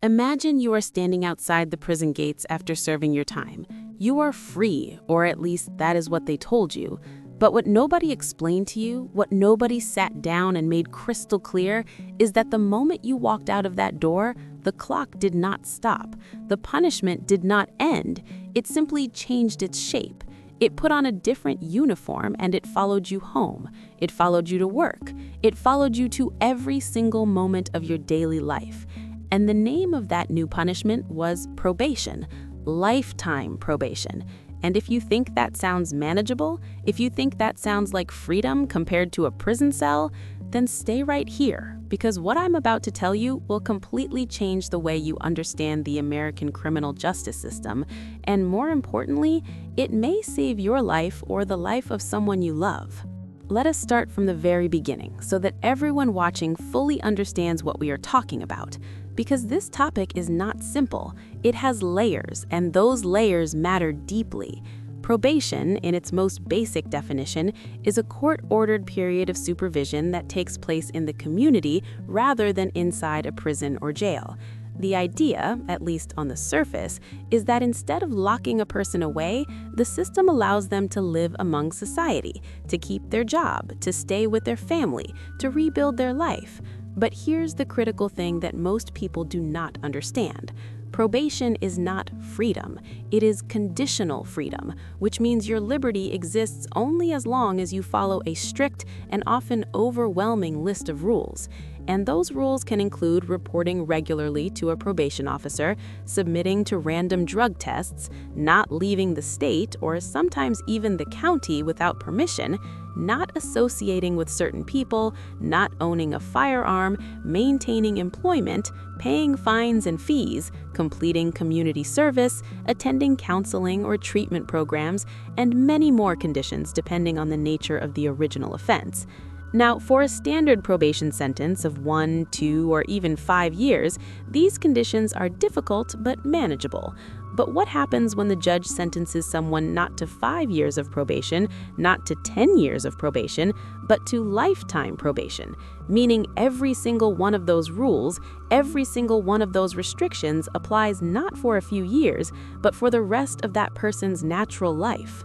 Imagine you are standing outside the prison gates after serving your time. You are free, or at least that is what they told you. But what nobody explained to you, what nobody sat down and made crystal clear, is that the moment you walked out of that door, the clock did not stop. The punishment did not end. It simply changed its shape. It put on a different uniform and it followed you home. It followed you to work. It followed you to every single moment of your daily life. And the name of that new punishment was probation, lifetime probation. And if you think that sounds manageable, if you think that sounds like freedom compared to a prison cell, then stay right here, because what I'm about to tell you will completely change the way you understand the American criminal justice system, and more importantly, it may save your life or the life of someone you love. Let us start from the very beginning so that everyone watching fully understands what we are talking about. Because this topic is not simple, it has layers, and those layers matter deeply. Probation, in its most basic definition, is a court-ordered period of supervision that takes place in the community rather than inside a prison or jail. The idea, at least on the surface, is that instead of locking a person away, the system allows them to live among society, to keep their job, to stay with their family, to rebuild their life. But here's the critical thing that most people do not understand. Probation is not freedom. It is conditional freedom, which means your liberty exists only as long as you follow a strict and often overwhelming list of rules. And those rules can include reporting regularly to a probation officer, submitting to random drug tests, not leaving the state or sometimes even the county without permission, not associating with certain people, not owning a firearm, maintaining employment, paying fines and fees, completing community service, attending counseling or treatment programs, and many more conditions depending on the nature of the original offense. Now, for a standard probation sentence of 1, 2, or even 5 years, these conditions are difficult but manageable. But what happens when the judge sentences someone not to 5 years of probation, not to 10 years of probation, but to lifetime probation? Meaning every single one of those rules, every single one of those restrictions applies not for a few years, but for the rest of that person's natural life.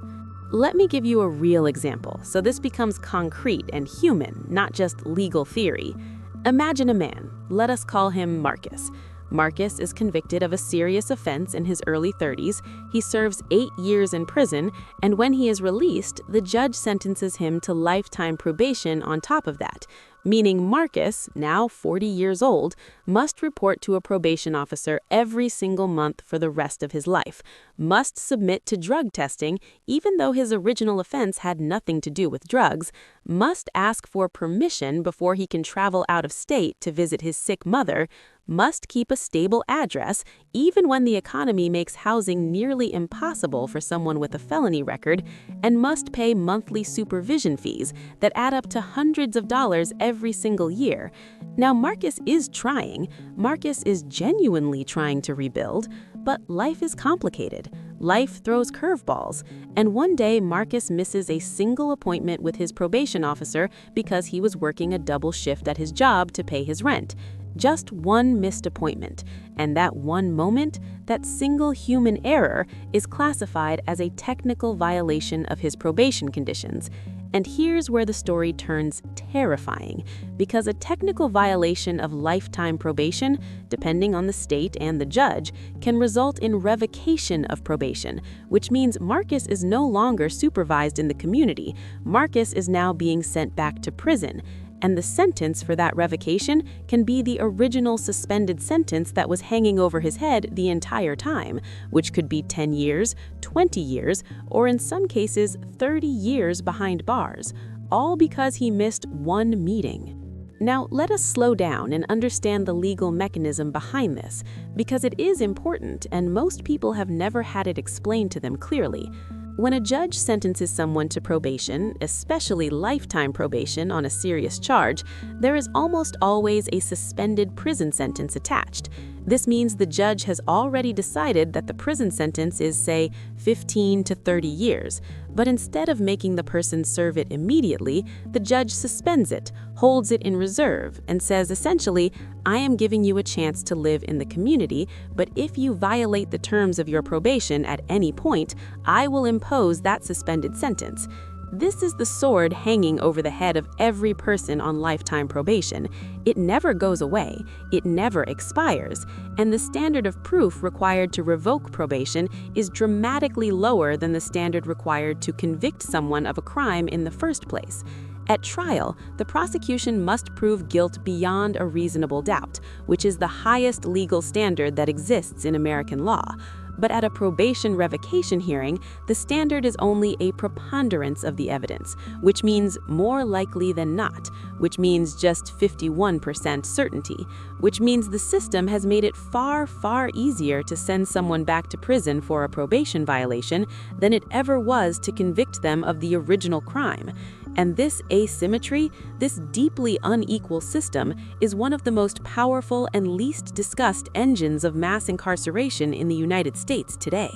Let me give you a real example, so this becomes concrete and human, not just legal theory. Imagine a man. Let us call him Marcus. Marcus is convicted of a serious offense in his early 30s. He serves 8 years in prison, and when he is released, the judge sentences him to lifetime probation on top of that. Meaning Marcus, now 40 years old, must report to a probation officer every single month for the rest of his life, must submit to drug testing even though his original offense had nothing to do with drugs, must ask for permission before he can travel out of state to visit his sick mother, must keep a stable address even when the economy makes housing nearly impossible for someone with a felony record, and must pay monthly supervision fees that add up to hundreds of dollars every single year. Now, Marcus is trying. Marcus is genuinely trying to rebuild, but life is complicated. Life throws curveballs, and one day Marcus misses a single appointment with his probation officer because he was working a double shift at his job to pay his rent. Just one missed appointment, and that one moment, that single human error, is classified as a technical violation of his probation conditions. And here's where the story turns terrifying, because a technical violation of lifetime probation, depending on the state and the judge, can result in revocation of probation, which means Marcus is no longer supervised in the community. Marcus is now being sent back to prison. And the sentence for that revocation can be the original suspended sentence that was hanging over his head the entire time, which could be 10 years, 20 years, or in some cases 30 years behind bars, all because he missed one meeting. Now, let us slow down and understand the legal mechanism behind this, because it is important and most people have never had it explained to them clearly. When a judge sentences someone to probation, especially lifetime probation on a serious charge, there is almost always a suspended prison sentence attached. This means the judge has already decided that the prison sentence is, say, 15 to 30 years, but instead of making the person serve it immediately, the judge suspends it, holds it in reserve, and says essentially, I am giving you a chance to live in the community, but if you violate the terms of your probation at any point, I will impose that suspended sentence. This is the sword hanging over the head of every person on lifetime probation. It never goes away, it never expires, and the standard of proof required to revoke probation is dramatically lower than the standard required to convict someone of a crime in the first place. At trial, the prosecution must prove guilt beyond a reasonable doubt, which is the highest legal standard that exists in American law. But at a probation revocation hearing, the standard is only a preponderance of the evidence, which means more likely than not, which means just 51% certainty, which means the system has made it far, far easier to send someone back to prison for a probation violation than it ever was to convict them of the original crime. And this asymmetry, this deeply unequal system, is one of the most powerful and least discussed engines of mass incarceration in the United States today.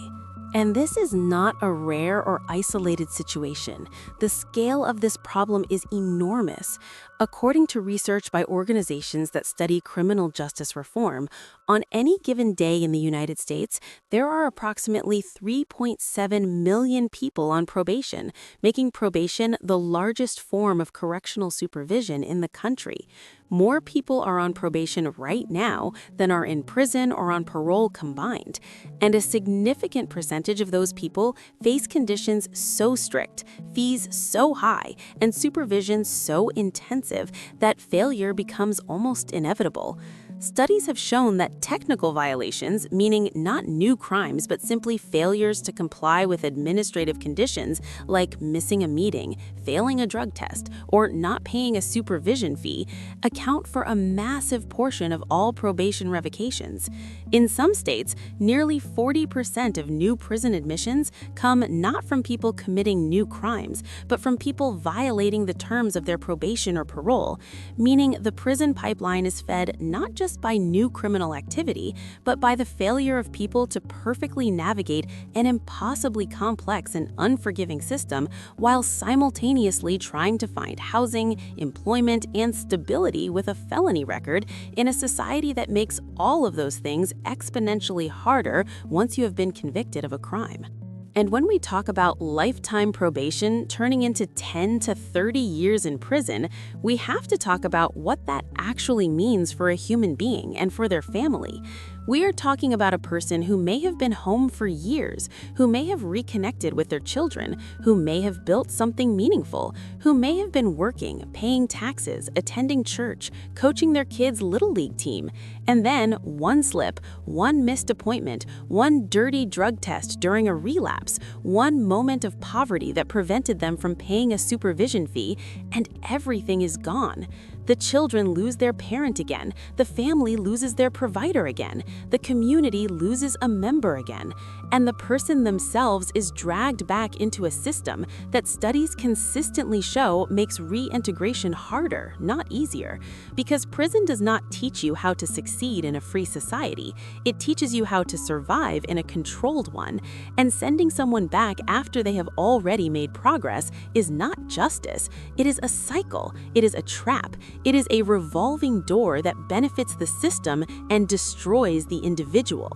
And this is not a rare or isolated situation. The scale of this problem is enormous. According to research by organizations that study criminal justice reform, on any given day in the United States, there are approximately 3.7 million people on probation, making probation the largest form of correctional supervision in the country. More people are on probation right now than are in prison or on parole combined. And a significant percentage of those people face conditions so strict, fees so high, and supervision so intensive that failure becomes almost inevitable. Studies have shown that technical violations, meaning not new crimes but simply failures to comply with administrative conditions like missing a meeting, failing a drug test, or not paying a supervision fee, account for a massive portion of all probation revocations. In some states, nearly 40% of new prison admissions come not from people committing new crimes, but from people violating the terms of their probation or parole, meaning the prison pipeline is fed not just by new criminal activity, but by the failure of people to perfectly navigate an impossibly complex and unforgiving system while simultaneously trying to find housing, employment, and stability with a felony record in a society that makes all of those things exponentially harder once you have been convicted of a crime. And when we talk about lifetime probation turning into 10 to 30 years in prison, we have to talk about what that actually means for a human being and for their family. We are talking about a person who may have been home for years, who may have reconnected with their children, who may have built something meaningful, who may have been working, paying taxes, attending church, coaching their kids' little league team, and then one slip, one missed appointment, one dirty drug test during a relapse, one moment of poverty that prevented them from paying a supervision fee, and everything is gone. The children lose their parent again, the family loses their provider again, the community loses a member again, and the person themselves is dragged back into a system that studies consistently show makes reintegration harder, not easier. Because prison does not teach you how to succeed in a free society, it teaches you how to survive in a controlled one, and sending someone back after they have already made progress is not justice, it is a cycle, it is a trap. It is a revolving door that benefits the system and destroys the individual.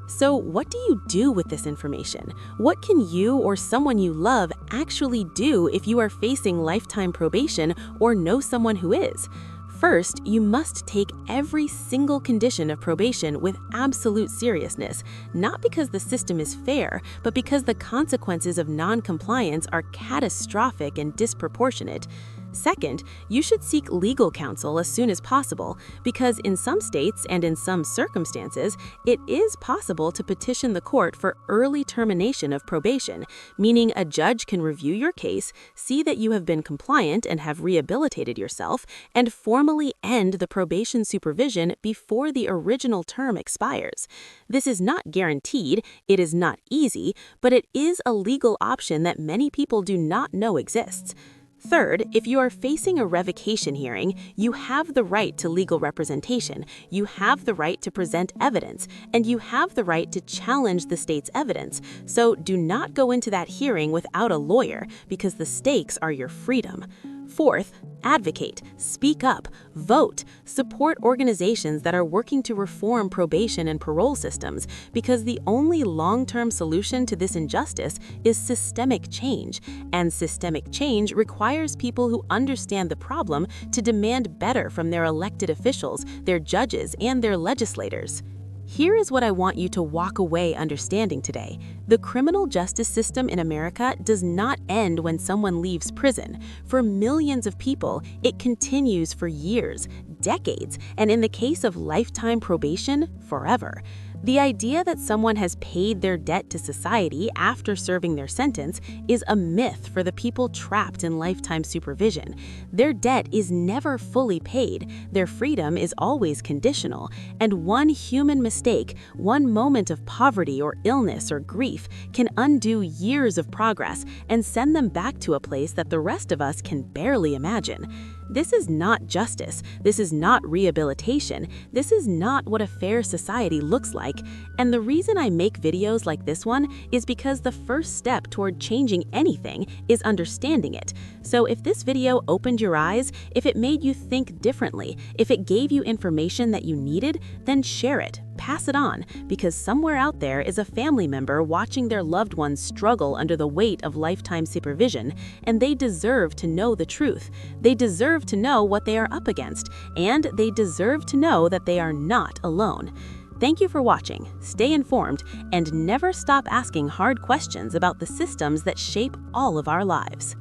So what do you do with this information? What can you or someone you love actually do if you are facing lifetime probation or know someone who is? First, you must take every single condition of probation with absolute seriousness, not because the system is fair, but because the consequences of non-compliance are catastrophic and disproportionate. Second, you should seek legal counsel as soon as possible, because in some states and in some circumstances, it is possible to petition the court for early termination of probation, meaning a judge can review your case, see that you have been compliant and have rehabilitated yourself, and formally end the probation supervision before the original term expires. This is not guaranteed, it is not easy, but it is a legal option that many people do not know exists. Third, if you are facing a revocation hearing, you have the right to legal representation, you have the right to present evidence, and you have the right to challenge the state's evidence. So do not go into that hearing without a lawyer, because the stakes are your freedom. Fourth, advocate, speak up, vote, support organizations that are working to reform probation and parole systems, because the only long-term solution to this injustice is systemic change, and systemic change requires people who understand the problem to demand better from their elected officials, their judges, and their legislators. Here is what I want you to walk away understanding today. The criminal justice system in America does not end when someone leaves prison. For millions of people, it continues for years, decades, and in the case of lifetime probation, forever. The idea that someone has paid their debt to society after serving their sentence is a myth for the people trapped in lifetime supervision. Their debt is never fully paid, their freedom is always conditional, and one human mistake, one moment of poverty or illness or grief can undo years of progress and send them back to a place that the rest of us can barely imagine. This is not justice, this is not rehabilitation, this is not what a fair society looks like. And the reason I make videos like this one is because the first step toward changing anything is understanding it. So if this video opened your eyes, if it made you think differently, if it gave you information that you needed, then share it. Pass it on, because somewhere out there is a family member watching their loved ones struggle under the weight of lifetime supervision, and they deserve to know the truth. They deserve to know what they are up against, and they deserve to know that they are not alone. Thank you for watching, stay informed, and never stop asking hard questions about the systems that shape all of our lives.